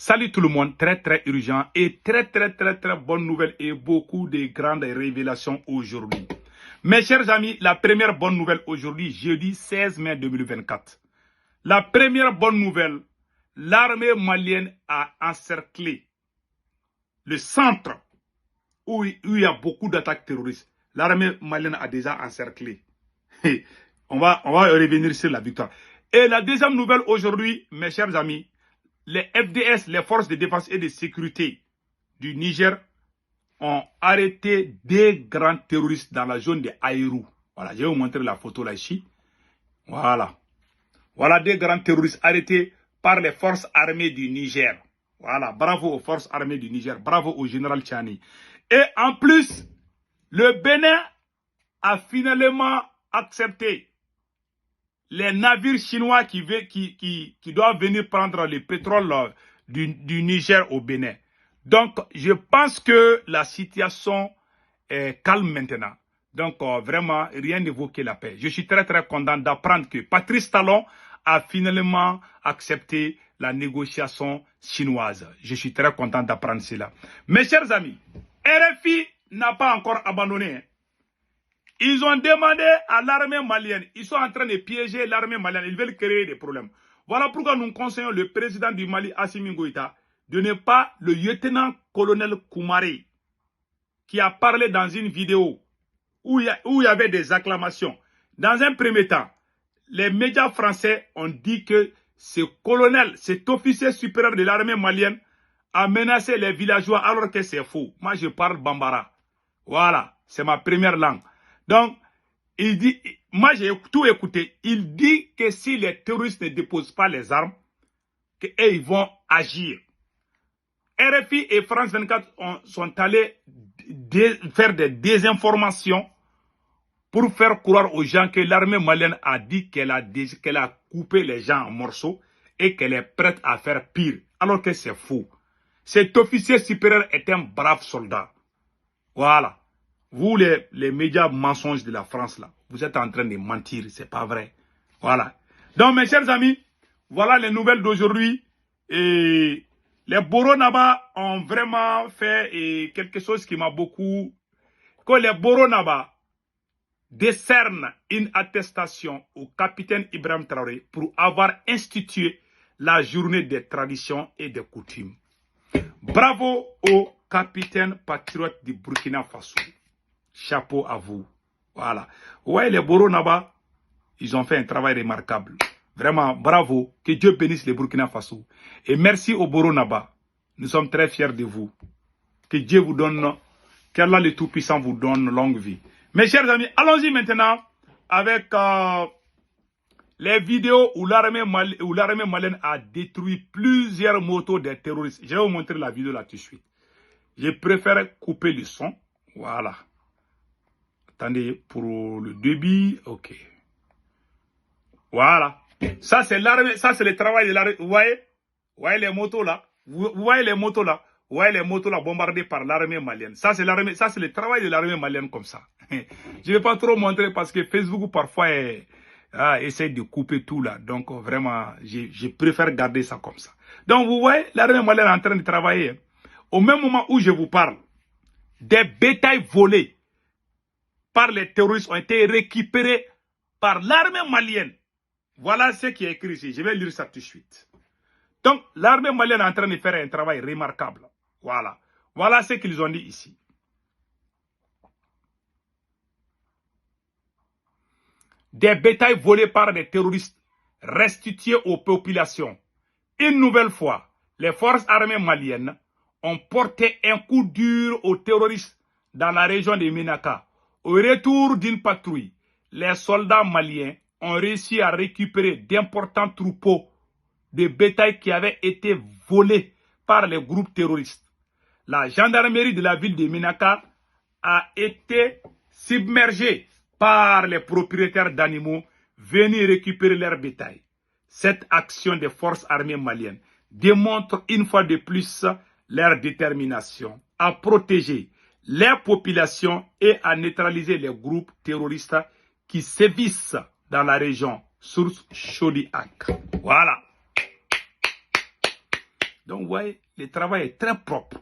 Salut tout le monde, très urgent et très bonne nouvelle et beaucoup de grandes révélations aujourd'hui. Mes chers amis, la première bonne nouvelle aujourd'hui, jeudi 16 mai 2024. La première bonne nouvelle, l'armée malienne a encerclé le centre où il y a beaucoup d'attaques terroristes. L'armée malienne a déjà encerclé. On va revenir sur la victoire. Et la deuxième nouvelle aujourd'hui, mes chers amis, les FDS, les forces de défense et de sécurité du Niger, ont arrêté des grands terroristes dans la zone de Aïrou. Voilà, je vais vous montrer la photo là ici. Voilà. Voilà des grands terroristes arrêtés par les forces armées du Niger. Voilà, bravo aux forces armées du Niger, bravo au général Tchani. Et en plus, le Bénin a finalement accepté les navires chinois qui doivent venir prendre le pétrole du Niger au Bénin. Donc, je pense que la situation est calme maintenant. Donc, vraiment, rien ne vaut que la paix. Je suis très content d'apprendre que Patrice Talon a finalement accepté la négociation chinoise. Je suis très content d'apprendre cela. Mes chers amis, RFI n'a pas encore abandonné. Ils ont demandé à l'armée malienne, ils sont en train de piéger l'armée malienne, ils veulent créer des problèmes. Voilà pourquoi nous conseillons le président du Mali, Assimi Goïta, de ne pas le lieutenant-colonel Koumaré, qui a parlé dans une vidéo où il y avait des acclamations. Dans un premier temps, les médias français ont dit que ce colonel, cet officier supérieur de l'armée malienne, a menacé les villageois alors que c'est faux. Moi, je parle Bambara. Voilà, c'est ma première langue. Donc, il dit, moi j'ai tout écouté, il dit que si les terroristes ne déposent pas les armes, qu'ils vont agir. RFI et France 24 sont allés faire des désinformations pour faire croire aux gens que l'armée malienne a dit qu'elle a coupé les gens en morceaux et qu'elle est prête à faire pire, alors que c'est faux. Cet officier supérieur est un brave soldat. Voilà. Vous, les médias mensonges de la France, là, vous êtes en train de mentir, c'est pas vrai. Voilà. Donc, mes chers amis, voilà les nouvelles d'aujourd'hui. Et les Boronaba ont vraiment fait quelque chose qui m'a beaucoup... Que les Boronaba décernent une attestation au capitaine Ibrahim Traoré pour avoir institué la journée des traditions et des coutumes. Bravo au capitaine patriote du Burkina Faso. Chapeau à vous. Voilà. Ouais, les Boronaba, ils ont fait un travail remarquable. Vraiment, bravo. Que Dieu bénisse les Burkina Faso. Et merci aux Boronaba. Nous sommes très fiers de vous. Que Dieu vous donne, qu'Allah le Tout-Puissant vous donne longue vie. Mes chers amis, allons-y maintenant avec les vidéos où l'armée malienne a détruit plusieurs motos des terroristes. Je vais vous montrer la vidéo là tout de suite. Je préfère couper le son. Voilà. Attendez, pour le débit, ok. Voilà. Ça, c'est l'armée, ça, c'est le travail de l'armée. Vous voyez les motos là? Vous voyez les motos là? Vous voyez les motos là bombardées par l'armée malienne. Ça, c'est l'armée, ça, c'est le travail de l'armée malienne comme ça. Je ne vais pas trop montrer parce que Facebook parfois essaie de couper tout là. Donc, vraiment, je préfère garder ça comme ça. Donc, vous voyez, l'armée malienne est en train de travailler. Au même moment où je vous parle, des bétails volés par les terroristes ont été récupérés par l'armée malienne. Voilà ce qui est écrit ici. Je vais lire ça tout de suite. Donc, l'armée malienne est en train de faire un travail remarquable. Voilà. Voilà ce qu'ils ont dit ici. Des bétails volés par des terroristes restitués aux populations. Une nouvelle fois, les forces armées maliennes ont porté un coup dur aux terroristes dans la région de Ménaka. Au retour d'une patrouille, les soldats maliens ont réussi à récupérer d'importants troupeaux de bétail qui avaient été volés par les groupes terroristes. La gendarmerie de la ville de Ménaka a été submergée par les propriétaires d'animaux venus récupérer leur bétail. Cette action des forces armées maliennes démontre une fois de plus leur détermination à protéger les populations et à neutraliser les groupes terroristes qui sévissent dans la région, source Chaudiac. Voilà. Donc, vous voyez, le travail est très propre.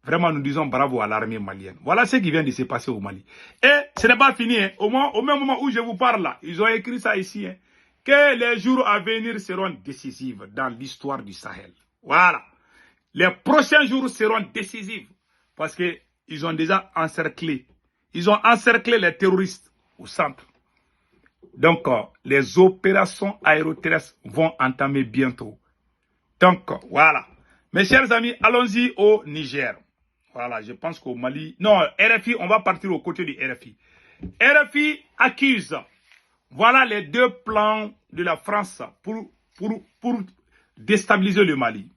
Vraiment, nous disons bravo à l'armée malienne. Voilà ce qui vient de se passer au Mali. Et ce n'est pas fini. Hein. Au même moment où je vous parle là, ils ont écrit ça ici. Hein, que les jours à venir seront décisifs dans l'histoire du Sahel. Voilà. Les prochains jours seront décisifs. Parce qu'ils ont déjà encerclé. Ils ont encerclé les terroristes au centre. Donc, les opérations aéroterrestres vont entamer bientôt. Donc, voilà. Mes chers amis, allons-y au Niger. Voilà, je pense qu'au Mali... Non, RFI, on va partir aux côtés du RFI. RFI accuse. Voilà les deux plans de la France pour déstabiliser le Mali.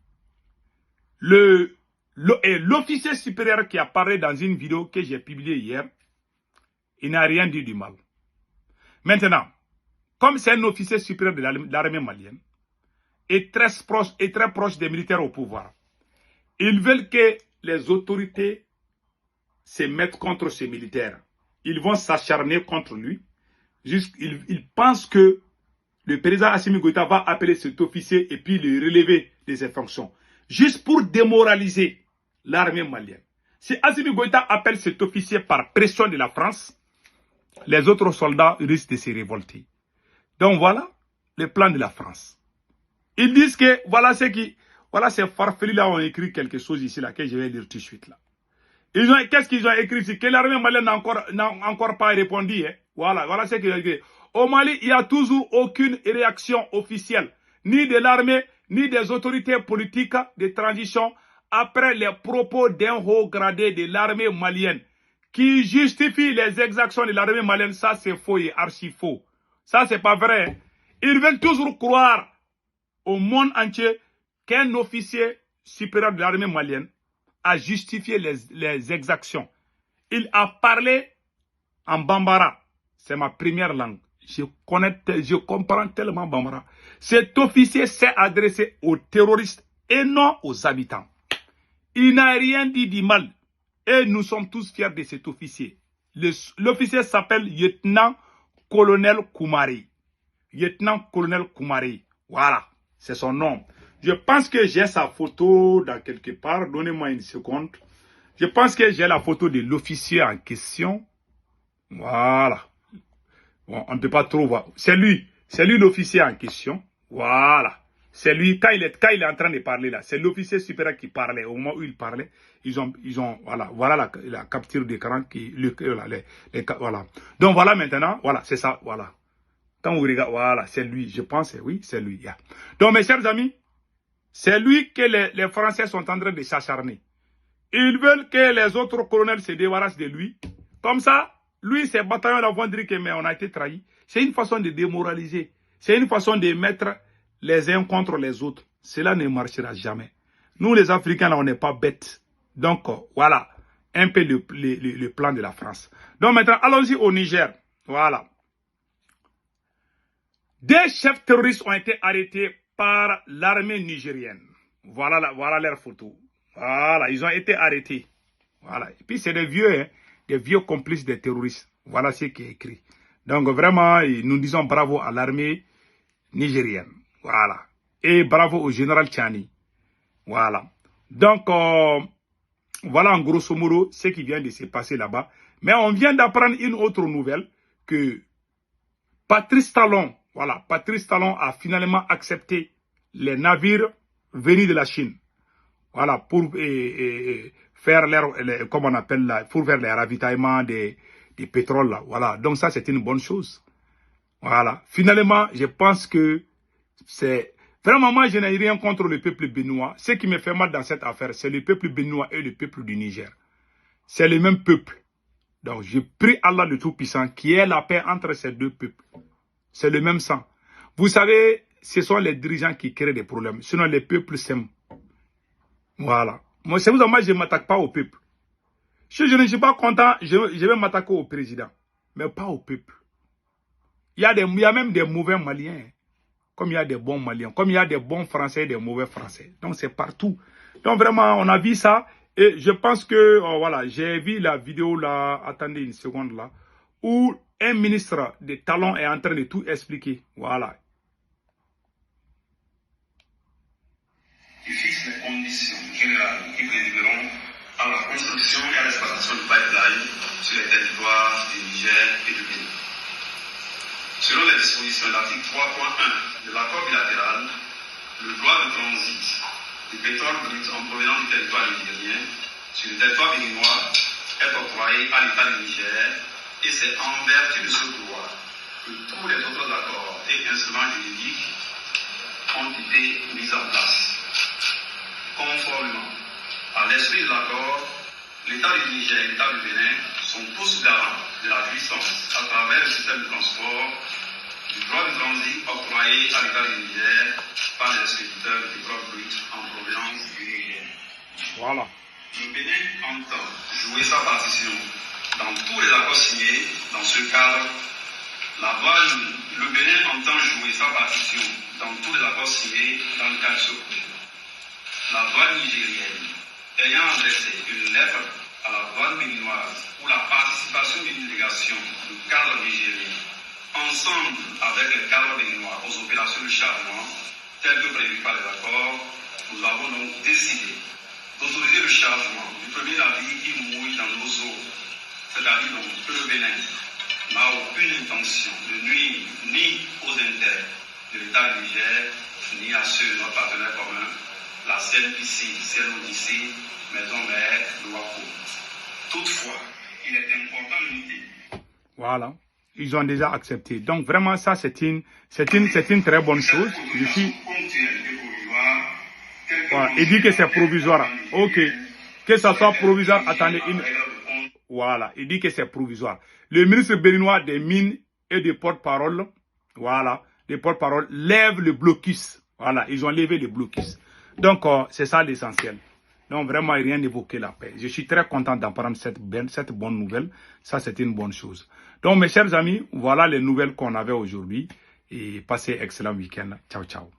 L'officier supérieur qui a parlé dans une vidéo que j'ai publiée hier, il n'a rien dit du mal. Maintenant, comme c'est un officier supérieur de l'armée malienne, et très proche des militaires au pouvoir, ils veulent que les autorités se mettent contre ces militaires. Ils vont s'acharner contre lui. Ils pensent que le président Assimi Goïta va appeler cet officier et puis le relever de ses fonctions. Juste pour démoraliser l'armée malienne. Si Assimi Goïta appelle cet officier par pression de la France, les autres soldats risquent de se révolter. Donc voilà le plan de la France. Ils disent que voilà ces farfelus-là ont écrit quelque chose ici, là, que je vais lire tout de suite, là. Qu'est-ce qu'ils ont écrit ici? Que l'armée malienne n'a encore pas répondu, hein. Voilà ce qu'ils ont écrit. Au Mali, il n'y a toujours aucune réaction officielle, ni de l'armée, ni des autorités politiques de transition, après les propos d'un haut gradé de l'armée malienne, qui justifie les exactions de l'armée malienne. Ça, c'est faux et archi faux. Ça, c'est pas vrai, hein. Ils veulent toujours croire au monde entier qu'un officier supérieur de l'armée malienne a justifié les exactions. Il a parlé en bambara. C'est ma première langue. Je comprends tellement bambara. Cet officier s'est adressé aux terroristes et non aux habitants. Il n'a rien dit du mal. Et nous sommes tous fiers de cet officier. L'officier s'appelle lieutenant-colonel Koumari. Lieutenant-colonel Koumari. Voilà, c'est son nom. Je pense que j'ai sa photo dans quelque part. Donnez-moi une seconde. Je pense que j'ai la photo de l'officier en question. Voilà. Bon, on ne peut pas trop voir. C'est lui l'officier en question. Voilà. C'est lui, quand il est en train de parler là, c'est l'officier supérieur qui parlait. Au moment où il parlait, voilà la capture d'écran voilà. Donc voilà maintenant, voilà, c'est ça, voilà. Quand vous regardez, voilà, c'est lui, je pense, oui, c'est lui. Yeah. Donc mes chers amis, c'est lui que les Français sont en train de s'acharner. Ils veulent que les autres colonels se débarrassent de lui. Comme ça, lui, ces bataillons-là vont dire que mais on a été trahis. C'est une façon de démoraliser. C'est une façon de mettre les uns contre les autres. Cela ne marchera jamais. Nous, les Africains, là, on n'est pas bêtes. Donc, voilà, un peu le plan de la France. Donc maintenant, allons-y au Niger. Voilà. Des chefs terroristes ont été arrêtés par l'armée nigérienne. Voilà leur photo. Voilà, ils ont été arrêtés. Voilà. Et puis c'est des vieux complices des terroristes. Voilà ce qui est écrit. Donc vraiment, nous disons bravo à l'armée nigérienne. Voilà. Et bravo au général Tchani. Voilà. Donc, voilà en grosso modo ce qui vient de se passer là-bas. Mais on vient d'apprendre une autre nouvelle que Patrice Talon, voilà, Patrice Talon a finalement accepté les navires venus de la Chine. Voilà, pour faire comme on appelle là, pour faire les ravitaillements des pétroles là. Voilà, donc ça c'est une bonne chose. Voilà, finalement, je pense que c'est... Vraiment, moi, je n'ai rien contre le peuple béninois. Ce qui me fait mal dans cette affaire, c'est le peuple béninois et le peuple du Niger. C'est le même peuple. Donc, je prie Allah le Tout-Puissant qui ait la paix entre ces deux peuples. C'est le même sang. Vous savez, ce sont les dirigeants qui créent des problèmes. Sinon, les peuples s'aiment. Voilà. Moi, c'est pour ça que moi, je ne m'attaque pas au peuple. Si je ne suis pas content, je vais m'attaquer au président. Mais pas au peuple. Il y a même des mauvais Maliens. Comme il y a des bons Maliens. Comme il y a des bons Français et des mauvais Français. Donc, c'est partout. Donc, vraiment, on a vu ça. Et je pense que, voilà, j'ai vu la vidéo là. Attendez une seconde là. Où un ministre de Talon est en train de tout expliquer. Voilà. les conditions générales qui présideront à la construction et à l'exploitation du pipeline sur les territoires du Niger et du Bénin. Selon les dispositions de l'article 3.1 de l'accord bilatéral, le droit de transit du pétrole brut en provenance du territoire nigérien sur le territoire béninois est octroyé à l'État du Niger, et c'est en vertu de ce droit que tous les autres accords et instruments juridiques ont été mis en place. Conformément à l'esprit de l'accord, l'État du Niger et l'État du Bénin sont tous garants de la jouissance à travers le système de transport du droit de transit octroyé à l'État du Niger par les expéditeurs de pétrole brut en provenance du Niger. Voilà. Le Bénin entend jouer sa partition dans tous les accords signés dans ce cadre. Le Bénin entend jouer sa partition dans tous les accords signés dans le cadre de ce projet. La douane nigérienne ayant adressé une lettre à la douane béninoise pour la participation d'une délégation du cadre nigérien, ensemble avec le cadre béninois aux opérations de chargement, telles que prévues par les accords, nous avons donc décidé d'autoriser le chargement du premier navire qui mouille dans nos eaux, c'est-à-dire donc que le Bénin n'a aucune intention de nuire ni aux intérêts de l'État du Niger, ni à ceux de notre partenaire commun, la CNPC, CNODC, Maison Mère de Ouako. Toutefois, il est important de noter. Voilà. Ils ont déjà accepté. Donc vraiment, ça, c'est une très bonne chose. Je suis... Voilà. Il dit que c'est provisoire. Ok. Que ça soit provisoire, attendez. Voilà. Il dit que c'est provisoire. Le ministre béninois des Mines et des porte-parole, voilà, les porte-parole lèvent le blocus. Voilà. Ils ont levé le blocus. Donc, c'est ça l'essentiel. Donc, vraiment, rien d'évoquer la paix. Je suis très content d'apprendre cette bonne nouvelle. Ça, c'est une bonne chose. Donc, mes chers amis, voilà les nouvelles qu'on avait aujourd'hui. Et passez un excellent week-end. Ciao, ciao.